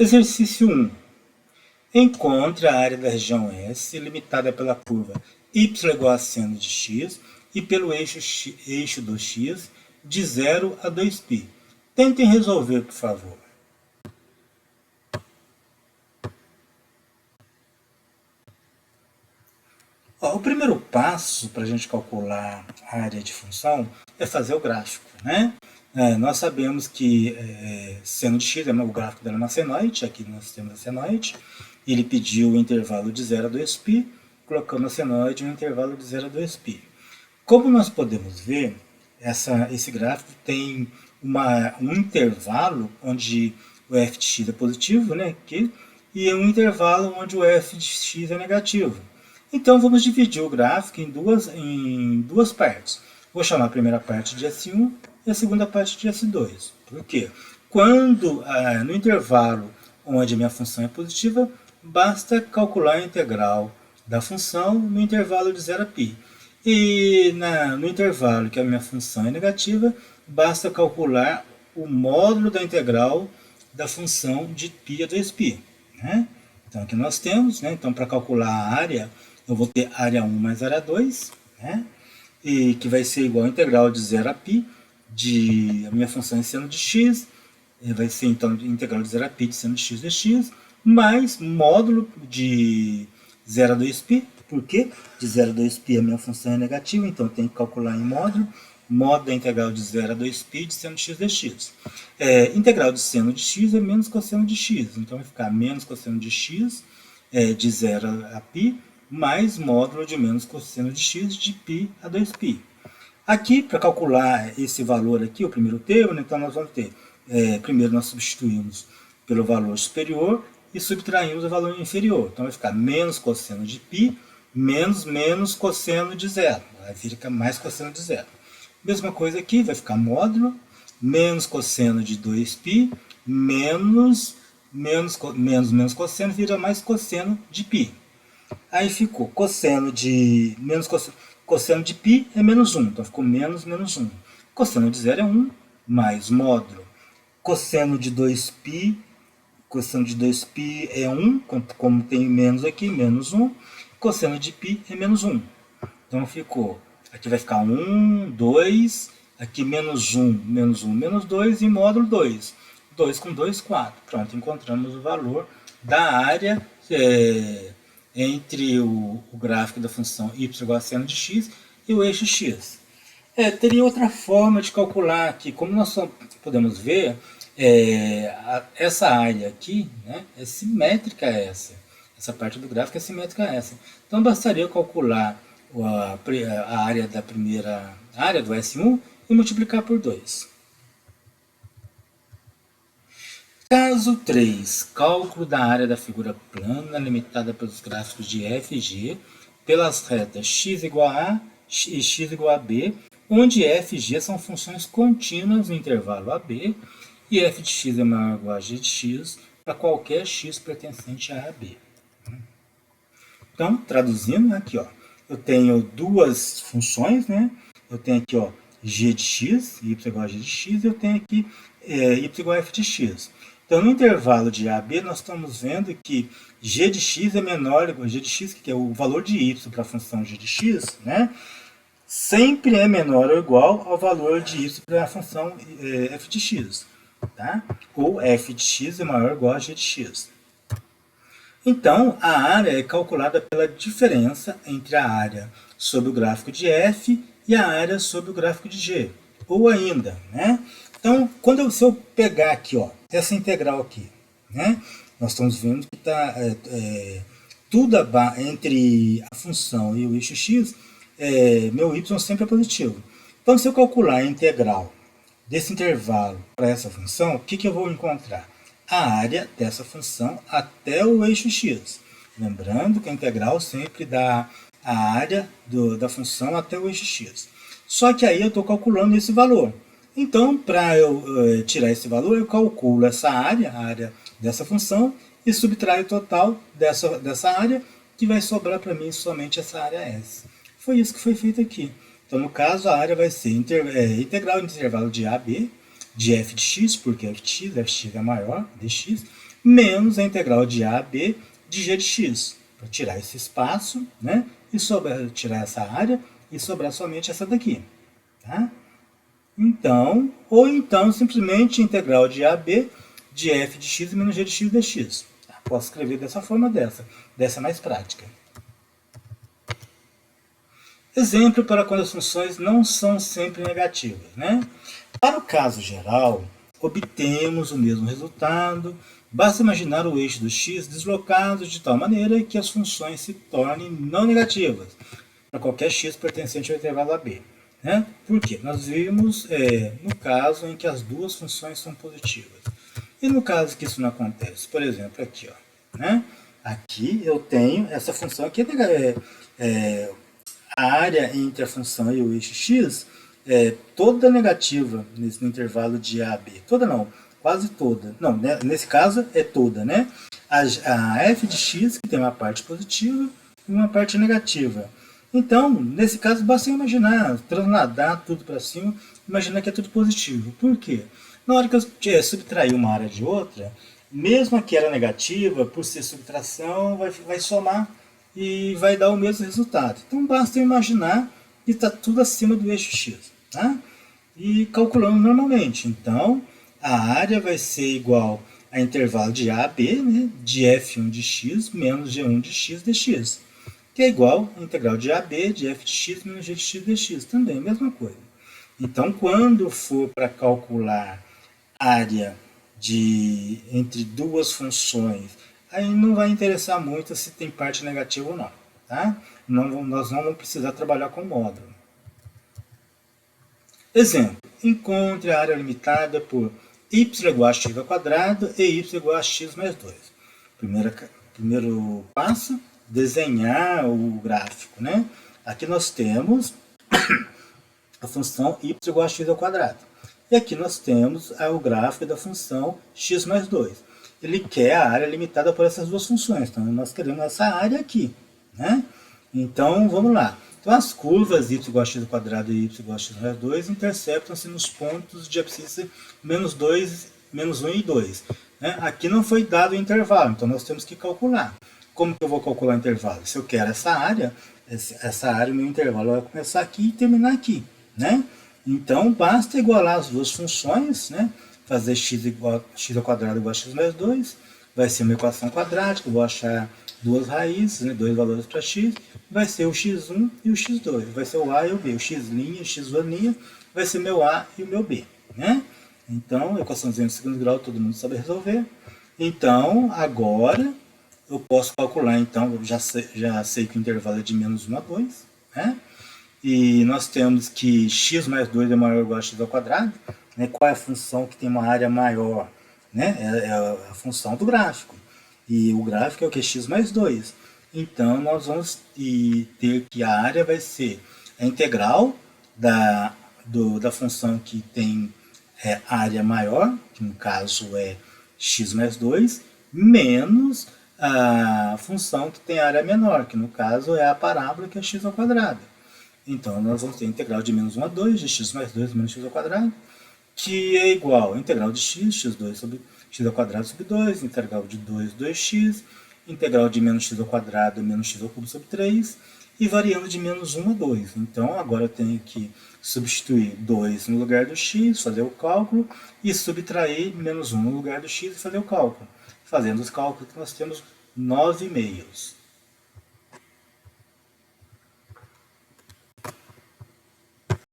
Exercício 1. Encontre a área da região S, limitada pela curva y igual a seno de x e pelo eixo do x de 0 a 2π. Tentem resolver, por favor. O primeiro passo para a gente calcular a área de função é fazer o gráfico, né? Nós sabemos que seno de x, o gráfico dela é uma senoide, aqui nós temos a senoide. Ele pediu o intervalo de 0 a 2π, colocando a senoide no intervalo de 0 a 2π. Como nós podemos ver, esse gráfico tem um intervalo onde o f de x é positivo, né, aqui, e um intervalo onde o f de x é negativo. Então, vamos dividir o gráfico em duas partes. Vou chamar a primeira parte de S1 e a segunda parte de S2. Por quê? Quando, no intervalo onde a minha função é positiva, basta calcular a integral da função no intervalo de 0 a π. E no intervalo que a minha função é negativa, basta calcular o módulo da integral da função de π a 2π. Né? Então, aqui nós temos, né? Então, para calcular a área, eu vou ter área 1 mais área 2, né? E que vai ser igual a integral de 0 a π de a minha função em seno de x, vai ser então integral de 0 a π de seno de x dx, mais módulo de 0 a 2π, porque de 0 a 2π a minha função é negativa, então eu tenho que calcular em módulo da integral de 0 a 2π de seno de x dx. Integral de seno de x é menos cosseno de x, então vai ficar menos cosseno de x de 0 a π, mais módulo de menos cosseno de x de π a 2π. Aqui, para calcular esse valor aqui, o primeiro termo, então nós vamos ter, primeiro nós substituímos pelo valor superior e subtraímos o valor inferior. Então vai ficar menos cosseno de π, menos cosseno de zero. Vai ficar mais cosseno de zero. Mesma coisa aqui, vai ficar módulo, menos cosseno de 2π, menos cosseno vira mais cosseno de π. Aí ficou cosseno de π é menos 1, então ficou menos 1. Cosseno de zero é 1, mais módulo. Cosseno de 2π é 1, como tem menos aqui, menos 1. Cosseno de π é menos 1. Então ficou, aqui vai ficar 1, 2, aqui menos 1, menos 2 e módulo 2. 2 com 2, 4. Pronto, encontramos o valor da área entre o gráfico da função y igual a seno de x e o eixo x. Teria outra forma de calcular aqui. Como nós podemos ver, essa área aqui, né, é simétrica a essa. Essa parte do gráfico é simétrica a essa. Então, bastaria calcular a área da primeira área do S1 e multiplicar por 2. Caso 3. Cálculo da área da figura plana limitada pelos gráficos de f e g pelas retas x igual a A e x igual a B, onde f e g são funções contínuas no intervalo AB e f de x é maior ou igual a g de x para qualquer x pertencente a AB. Então, traduzindo aqui, ó, eu tenho duas funções, né? Eu tenho aqui, ó, g de x, y igual a g de x, e eu tenho aqui y igual a f de x. Então, no intervalo de A a B, nós estamos vendo que g de x é menor ou igual a g de x, que é o valor de y para a função g de x, né? Sempre é menor ou igual ao valor de y para a função f de x, tá? Ou f de x é maior ou igual a g de x. Então, a área é calculada pela diferença entre a área sobre o gráfico de f e a área sobre o gráfico de g. Ou ainda, né? Então, se eu pegar aqui, ó, essa integral aqui, né? Nós estamos vendo que está tudo entre a função e o eixo x, meu y sempre é positivo. Então, se eu calcular a integral desse intervalo para essa função, o que eu vou encontrar? A área dessa função até o eixo x. Lembrando que a integral sempre dá a área da função até o eixo x. Só que aí eu estou calculando esse valor. Então, para eu tirar esse valor, eu calculo essa área, a área dessa função, e subtraio o total dessa área, que vai sobrar para mim somente essa área S. Foi isso que foi feito aqui. Então, no caso, a área vai ser integral do intervalo de A a B, de f de x, porque f de x é maior, dx, menos a integral de a a b de g de x, para tirar esse espaço, né? E tirar essa área e sobrar somente essa daqui. Tá? Então, ou então simplesmente integral de a a b de f de x menos g de x dx. Posso escrever dessa forma, dessa mais prática. Exemplo para quando as funções não são sempre negativas. Né? Para o caso geral, obtemos o mesmo resultado, basta imaginar o eixo do x deslocado de tal maneira que as funções se tornem não negativas, para qualquer x pertencente ao intervalo AB. Né? Por quê? Nós vimos no caso em que as duas funções são positivas. E no caso que isso não acontece, por exemplo, aqui, ó, né? Aqui eu tenho essa função aqui, a área entre a função e o eixo x é toda negativa no intervalo de A a B. Toda não, quase toda. Não, nesse caso é toda, né? A f de x, que tem uma parte positiva e uma parte negativa. Então, nesse caso, basta imaginar, trasladar tudo para cima, imaginar que é tudo positivo. Por quê? Na hora que eu subtrair uma área de outra, mesmo a que era negativa, por ser subtração, vai somar e vai dar o mesmo resultado. Então, basta imaginar que está tudo acima do eixo x. Tá? E calculando normalmente. Então, a área vai ser igual a intervalo de A a B, né, de f1 de x menos g1 de x dx, que é igual a integral de A a B de f de x menos g de x dx, também a mesma coisa. Então, quando for para calcular área entre duas funções, aí não vai interessar muito se tem parte negativa ou não. Tá? Nós não vamos precisar trabalhar com módulo. Exemplo, encontre a área limitada por y igual a x ao quadrado e y igual a x mais 2. Primeiro passo, desenhar o gráfico. Né? Aqui nós temos a função y igual a x ao quadrado. E aqui nós temos o gráfico da função x mais 2. Ele quer a área limitada por essas duas funções. Então, nós queremos essa área aqui. Né? Então, vamos lá. Então, as curvas y igual a x ao quadrado e y igual a x mais 2 interceptam-se nos pontos de abscissa menos 1 e 2. Né? Aqui não foi dado o intervalo, então nós temos que calcular. Como que eu vou calcular o intervalo? Se eu quero essa área, o meu intervalo vai começar aqui e terminar aqui. Né? Então, basta igualar as duas funções, né? Fazer x ao quadrado igual a x mais 2, vai ser uma equação quadrática, eu vou achar duas raízes, né? Dois valores para x, vai ser o x1 e o x2, vai ser o a e o b, o x' e o x' vai ser meu a e o meu b. Né? Então, equaçãozinha de segundo grau, todo mundo sabe resolver. Então, agora eu posso calcular, então, já sei que o intervalo é de menos 1 a 2, né? E nós temos que x mais 2 é maior ou igual a x ao quadrado. Né? Qual é a função que tem uma área maior? Né? É a função do gráfico. E o gráfico é o que? X mais 2. Então, nós vamos ter que a área vai ser a integral da função que tem área maior, que no caso é x mais 2, menos a função que tem área menor, que no caso é a parábola, que é x ao quadrado. Então, nós vamos ter a integral de menos 1 a 2 de x mais 2 menos x ao quadrado, que é igual a integral de x2 sobre x ao quadrado sobre 2, integral de 2x, integral de menos x ao quadrado menos x ao cubo sobre 3, e variando de menos 1 a 2. Então, agora eu tenho que substituir 2 no lugar do x, fazer o cálculo, e subtrair menos 1 no lugar do x e fazer o cálculo. Fazendo os cálculos, nós temos 9 meios.